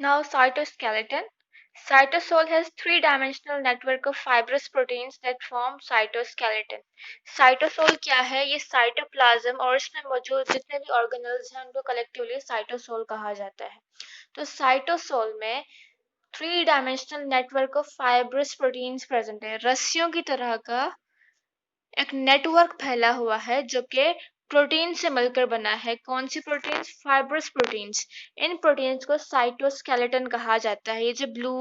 Now, cytoskeleton. Cytosol has three-dimensional network of fibrous proteins that form cytoskeleton. Cytosol क्या है? ये cytoplasm और इसमें मौजूद जितने भी ऑर्गेनल्स हैं उनको कलेक्टिवली साइटोसोल कहा जाता है। तो साइटोसोल में three dimensional network of fibrous proteins present है। रस्सियों की तरह का एक नेटवर्क फैला हुआ है जो कि प्रोटीन से मिलकर बना है। कौन सी प्रोटीन्स? Fibrous proteins. इन प्रोटीन्स को साइटोस्केलेटन कहा जाता है। ये जो ब्लू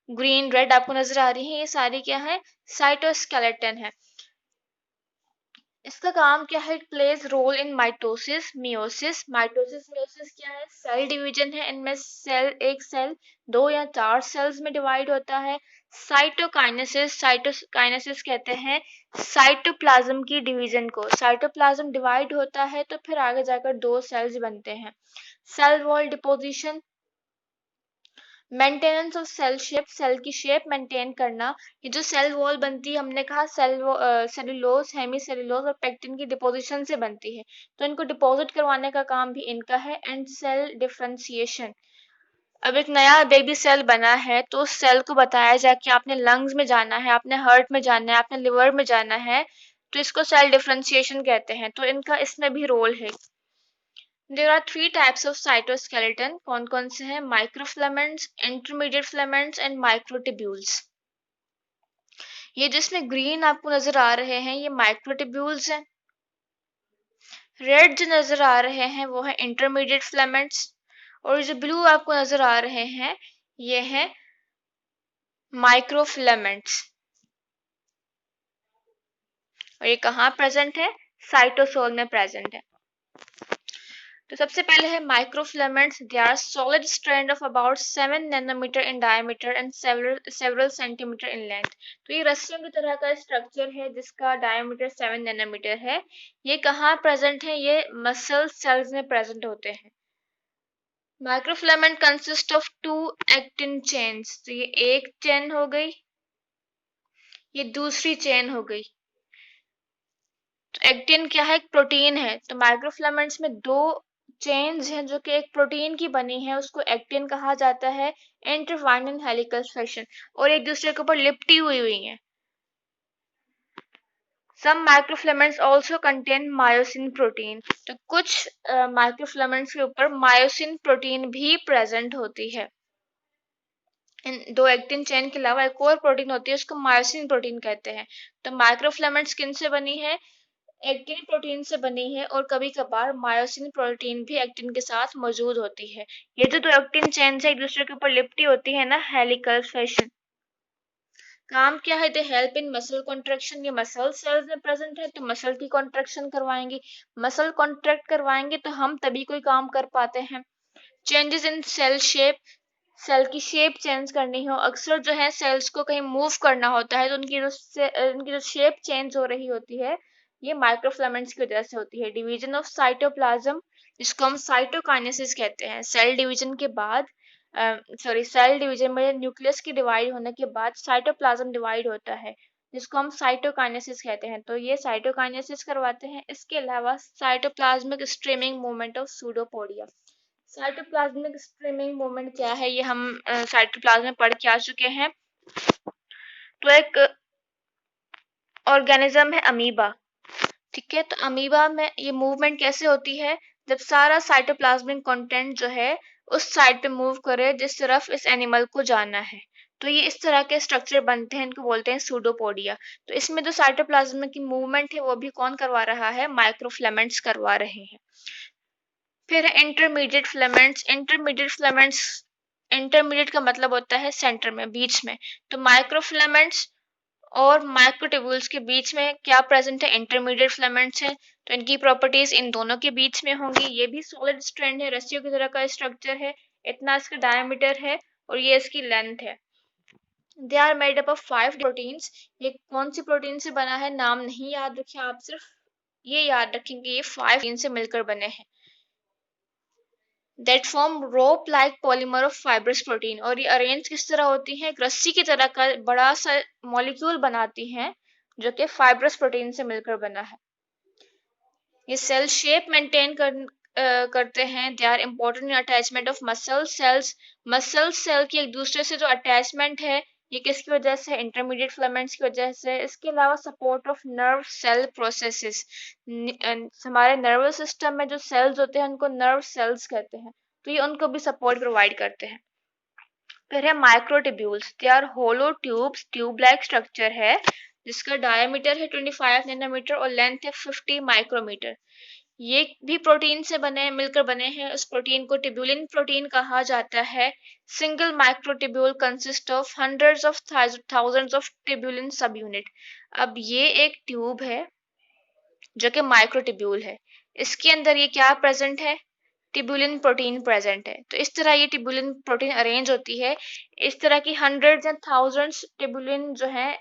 ग्रीन रेड आपको नजर आ रही है ये सारी क्या है? साइटोस्केलेटन है। इसका काम क्या है? It plays role in mitosis meiosis. Mitosis meiosis क्या है? सेल डिवीजन है। इनमें एक सेल दो या चार सेल्स में डिवाइड होता है। साइटोकाइनेसिस, साइटोकाइनेसिस कहते हैं साइटोप्लाज्म की डिवीजन को। साइटोप्लाज्म डिवाइड होता है तो फिर आगे जाकर दो सेल्स बनते हैं। Cell wall deposition, maintenance of cell shape, cell की शेप मेंटेन करना। ये जो सेल वॉल बनती है हमने कहा सेलुलोज, हेमी सेलुलोज और पेक्टिन की डिपोजिशन से बनती है, तो इनको डिपॉजिट करवाने का काम भी इनका है। एंड सेल डिफरेंशिएशन, अब एक नया बेबी सेल बना है तो उस सेल को बताया जाए कि आपने लंग्स में जाना है, आपने हार्ट में जाना है, आपने लिवर में जाना है, तो इसको सेल डिफरेंशिएशन कहते हैं। तो इनका इसमें भी रोल है। There are three types of cytoskeleton. कौन कौन से हैं? Microfilaments, intermediate filaments and microtubules. ये जिसमें ग्रीन आपको नजर आ रहे हैं ये माइक्रोट्यूब्यूल्स हैं। रेड जो नजर आ रहे हैं वो है इंटरमीडिएट फिलामेंट्स, और जो ब्लू आपको नजर आ रहे हैं ये है माइक्रोफिलामेंट्स। और ये कहाँ प्रेजेंट है? साइटोसोल में प्रेजेंट है। तो सबसे पहले है microfilaments. They are solid strand of about 7 nanometer in diameter and several centimeter in length. तो ये रस्सियों की तरह का स्ट्रक्चर है जिसका डायमीटर 7 नैनोमीटर है। ये कहाँ प्रेजेंट है? ये मसल सेल्स में प्रेजेंट होते हैं। Microfilament consist of two actin chains. तो ये एक चेन हो गई, ये दूसरी चेन हो गई। तो एक्टिन क्या है? एक प्रोटीन है। तो माइक्रोफिलामेंट्स में दो चेन्स हैं जो कि एक प्रोटीन की बनी है, उसको एक्टिन कहा जाता है। इंटरट्वाइंड इन हेलिकल फैशन, और एक दूसरे के ऊपर लिपटी हुई हैं। Some microfilaments also contain myosin protein. तो कुछ माइक्रोफिलामेंट्स के ऊपर मायोसिन प्रोटीन भी प्रेजेंट होती है। इन दो एक्टिन चेन के अलावा एक और प्रोटीन होती है उसको मायोसिन प्रोटीन कहते हैं। तो माइक्रोफिलामेंट्स किन से बनी है? एक्टिन प्रोटीन से बनी है, और कभी कभार मायोसिन प्रोटीन भी एक्टिन के साथ मौजूद होती है। ये जो दो एक्टिन चेन एक दूसरे के ऊपर लिपटी होती है ना, हेलिकल फैशन। काम क्या है? दे हेल्प इन मसल कॉन्ट्रैक्शन। ये मसल सेल्स में प्रेजेंट है तो मसल की कॉन्ट्रैक्शन करवाएंगी। मसल कॉन्ट्रैक्ट करवाएंगे तो हम तभी कोई काम कर पाते हैं। Changes in cell shape, cell की शेप चेंज करनी हो, अक्सर जो है सेल्स को कहीं मूव करना होता है तो उनकी जो शेप चेंज हो रही होती है ये माइक्रोफिलामेंट्स की वजह से होती है। डिवीजन ऑफ साइटोप्लाज्म, जिसको हम साइटोकाइनेसिस कहते हैं। सेल डिवीजन के बाद सेल डिवीजन में न्यूक्लियस की डिवाइड होने के बाद साइटोप्लाज्म डिवाइड होता है जिसको हम साइटोकाइनेसिस कहते हैं। तो ये साइटोकाइनेसिस करवाते हैं। इसके अलावा cytoplasmic streaming movement of pseudopodia. Cytoplasmic streaming movement क्या है? ये हम साइटोप्लाज्म में पढ़ के आ चुके हैं। तो एक ऑर्गेनिज्म है अमीबा, ठीक है। तो अमीबा में ये मूवमेंट कैसे होती है? जब सारा साइटोप्लाज्मिक कंटेंट जो है उस साइड पे मूव करे जिस तरफ इस एनिमल को जाना है, तो ये इस तरह के स्ट्रक्चर बनते हैं, इनको बोलते हैं सूडोपोडिया। तो इसमें जो साइटोप्लाज्म की मूवमेंट है वो भी कौन करवा रहा है? माइक्रोफिलामेंट्स करवा रहे हैं। फिर इंटरमीडिएट फिलामेंट्स। इंटरमीडिएट का मतलब होता है सेंटर में, बीच में। तो माइक्रोफिलामेंट्स और माइक्रोट्यूब्यूल्स के बीच में क्या प्रेजेंट है? इंटरमीडिएट फिलामेंट्स है। तो इनकी प्रॉपर्टीज इन दोनों के बीच में होंगी। ये भी सॉलिड स्ट्रैंड है, रस्सियों की तरह का स्ट्रक्चर है, इतना इसका डायमीटर है और ये इसकी लेंथ है। They are made up of 5 proteins. ये कौन सी प्रोटीन से बना है नाम नहीं याद रखें आप, सिर्फ ये याद रखेंगे ये 5 प्रोटीन से मिलकर बने हैं। That form rope like polymer of fibrous protein, और ये अरेंज किस तरह होती हैं? एक रस्सी की तरह का बड़ा सा मॉलिक्यूल बनाती हैं जो कि फाइब्रस प्रोटीन से मिलकर बना है। ये सेल शेप मेंटेन करते हैं। They are important in attachment of muscle cells. Muscle cell की एक दूसरे से जो अटैचमेंट है ये किसकी वजह से, इंटरमीडिएट फिलामेंट्स की वजह से। इसके अलावा support of nerve cell processes, हमारे नर्वस सिस्टम में जो सेल्स होते हैं उनको नर्व सेल्स कहते हैं, तो ये उनको भी सपोर्ट प्रोवाइड करते हैं। फिर है microtubules, they are hollow tubes, tube like structure है जिसका डायमीटर है 25 नैनोमीटर और लेंथ है 50 माइक्रोमीटर। ये भी प्रोटीन से बने मिलकर बने हैं। उस प्रोटीन को ट्यूबुलिन प्रोटीन कहा जाता है। Single microtubule consist of hundreds of thousands of tubulin सब यूनिट। अब ये एक ट्यूब है जो कि माइक्रोट्यूब्यूल है, इसके अंदर ये क्या प्रेजेंट है, ट्यूबुलिन प्रोटीन प्रेजेंट है। तो इस तरह ये ट्यूबुलिन प्रोटीन अरेंज होती है। इस तरह की हंड्रेड्स एंड थाउजेंड्स ट्यूबुलिन जो है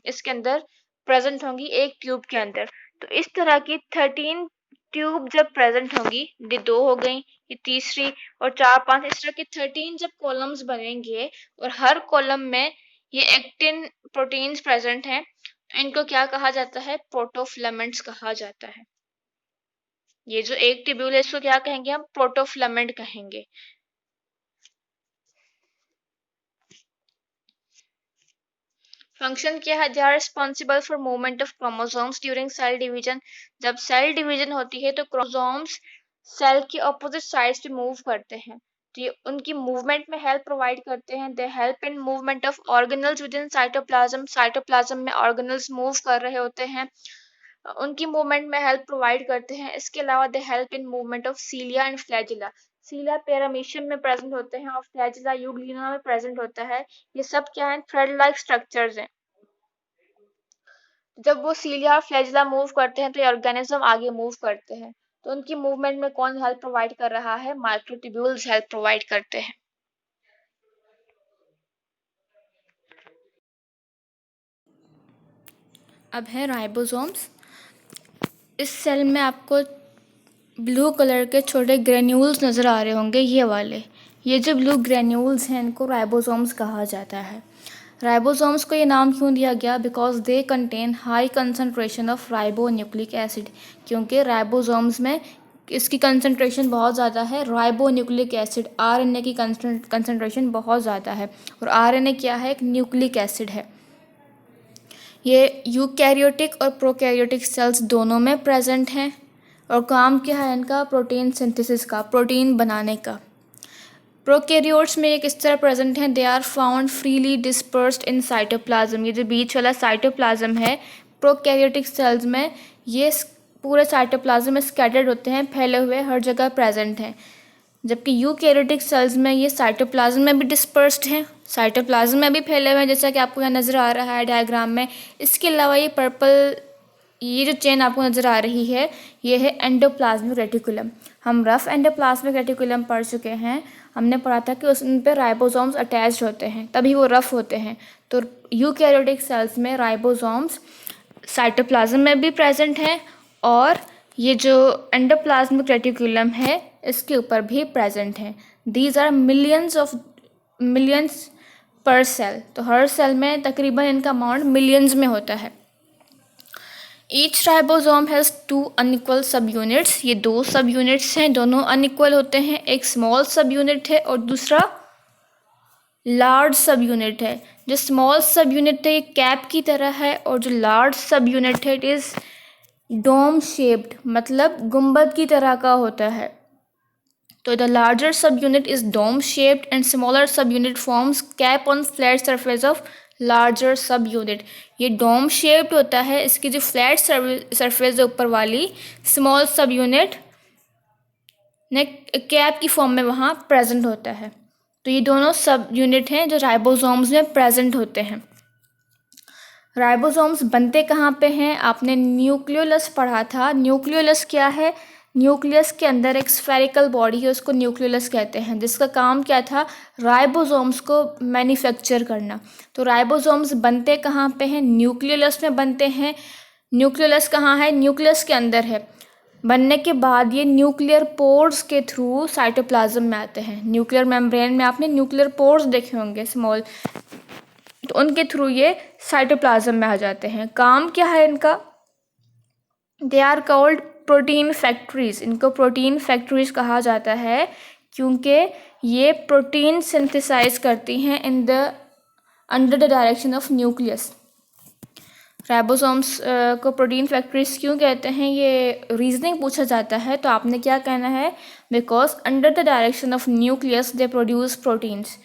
इसके अंदर प्रेजेंट होंगी एक ट्यूब के अंदर। तो इस तरह की 13 ट्यूब जब प्रेजेंट होंगी, ये 2 हो गई, ये तीसरी और 4 5, इस तरह के 13 जब कॉलम्स बनेंगे और हर कॉलम में ये एक्टिन प्रोटीन्स प्रेजेंट हैं, तो इनको क्या कहा जाता है, प्रोटोफिलामेंट्स कहा जाता है। ये जो एक ट्यूब्यूल है इसको क्या कहेंगे हम, प्रोटोफिलामेंट कहेंगे। फंक्शन क्या है, they are responsible for movement of chromosomes during cell division. जब सेल डिवीजन होती है तो क्रोमोसोम्स सेल के ऑपोजिट साइड्स पे मूव करते हैं, तो ये उनकी मूवमेंट में हेल्प प्रोवाइड करते हैं। दे help in movement of organelles with in cytoplasm. Cytoplasm में ऑर्गेनल्स मूव कर रहे होते हैं, उनकी मूवमेंट में हेल्प प्रोवाइड करते हैं। इसके अलावा they help in movement of cilia and flagella. Cilia paramecium में प्रेजेंट होते हैं और फ्लैजिला यूग्लिना में प्रेजेंट होता है। ये सब क्या है, थ्रेड लाइक स्ट्रक्चर्स हैं। जब वो सीलिया और फ्लैजिला मूव करते हैं तो ये ऑर्गेनिज्म आगे मूव करते हैं। तो उनकी मूवमेंट में कौन हेल्प प्रोवाइड कर रहा है, माइक्रोट्यूब्यूल्स हेल्प प्रोवाइड करते हैं। अब है राइबोसोम्स। इस सेल में आपको ब्लू कलर के छोटे ग्रेन्यूल्स नज़र आ रहे होंगे, ये वाले। ये जो ब्लू ग्रेन्यूल्स हैं इनको राइबोसोम्स कहा जाता है। राइबोसोम्स को ये नाम क्यों दिया गया, because they contain high concentration of ribo nucleic acid. क्योंकि राइबोसोम्स में इसकी कंसनट्रेशन बहुत ज़्यादा है। राइबो न्यूक्लिक एसिड, आरएनए की कंसनट्रेशन बहुत ज़्यादा है। और आरएनए क्या है, एक न्यूक्लिक एसिड है। ये यूकैरियोटिक और प्रोकैरियोटिक सेल्स दोनों में प्रेजेंट हैं। और काम क्या है इनका, प्रोटीन सिंथेसिस का, प्रोटीन बनाने का। प्रोकैरियोट्स में एक इस तरह प्रेजेंट हैं, they are found freely dispersed in cytoplasm. ये जो बीच वाला साइटोप्लाज्म है प्रोकैरियोटिक सेल्स में, ये पूरे साइटोप्लाज्म में स्कैटर्ड होते हैं, फैले हुए हर जगह प्रेजेंट हैं। जबकि यूकैरियोटिक सेल्स में ये साइटोप्लाज्म में भी डिस्पर्स्ड हैं, साइटोप्लाज्म में भी फैले हुए हैं, जैसा कि आपको यहाँ नज़र आ रहा है डायग्राम में। इसके अलावा ये पर्पल, ये जो चेन आपको नज़र आ रही है, ये है एंडोप्लाज्मिक रेटिकुलम। हम रफ एंडोप्लाज्मिक रेटिकुलम पढ़ चुके हैं। हमने पढ़ा था कि उन पर राइबोसोम्स अटैच्ड होते हैं, तभी वो रफ होते हैं। तो यूकैरियोटिक सेल्स में राइबोसोम्स साइटोप्लाज्म में भी प्रेजेंट हैं और ये जो एंडोप्लाज्मिक रेटिकुलम है इसके ऊपर भी प्रेजेंट हैं। दीज आर मिलियंस पर सेल। तो हर सेल में तकरीबन इनका अमाउंट मिलियंस में होता है। ईच राइबोसोम हैज़ 2 अनइक्वल सब यूनिट्स। ये 2 सब यूनिट्स हैं, दोनों अनइक्वल होते हैं। एक स्मॉल सब यूनिट है और दूसरा लार्ज सब यूनिट है। जो स्मॉल सब यूनिट है ये कैप की तरह है और जो लार्ज सब यूनिट है इट इज़ डोम शेप्ड, मतलब गुंबद की तरह का होता है। तो the larger subunit is dome shaped and smaller subunit forms cap on flat surface of larger subunit. ये डोम शेप्ड होता है, इसकी जो फ्लैट सरफेस है ऊपर वाली, स्मॉल सब यूनिट ने कैप की फॉर्म में वहाँ प्रेजेंट होता है। तो ये दोनों सब यूनिट हैं जो राइबोसोम्स में प्रेजेंट होते हैं। राइबोसोम्स बनते कहाँ पे हैं, आपने न्यूक्लियोलस पढ़ा था। न्यूक्लियोलस क्या है, न्यूक्लियस के अंदर एक स्फेरिकल बॉडी है, उसको न्यूक्लियोलस कहते हैं, जिसका काम क्या था, राइबोसोम्स को मैन्युफैक्चर करना। तो राइबोसोम्स बनते कहाँ पे हैं, न्यूक्लियोलस में बनते हैं। न्यूक्लियोलस कहाँ है, न्यूक्लियस के अंदर है। बनने के बाद ये न्यूक्लियर पोर्स के थ्रू साइटोप्लाज्म में आते हैं। न्यूक्लियर मेम्ब्रेन में आपने न्यूक्लियर पोर्स देखे होंगे स्मॉल, तो उनके थ्रू ये साइटोप्लाज्म में आ जाते हैं। काम क्या है इनका, they are called protein factories, इनको प्रोटीन फैक्ट्रीज कहा जाता है क्योंकि ये प्रोटीन सिंथेसाइज करती हैं in the under the direction of nucleus. Ribosomes को प्रोटीन फैक्ट्रीज क्यों कहते हैं, ये रीजनिंग पूछा जाता है तो आपने क्या कहना है, because under the direction of nucleus they produce proteins.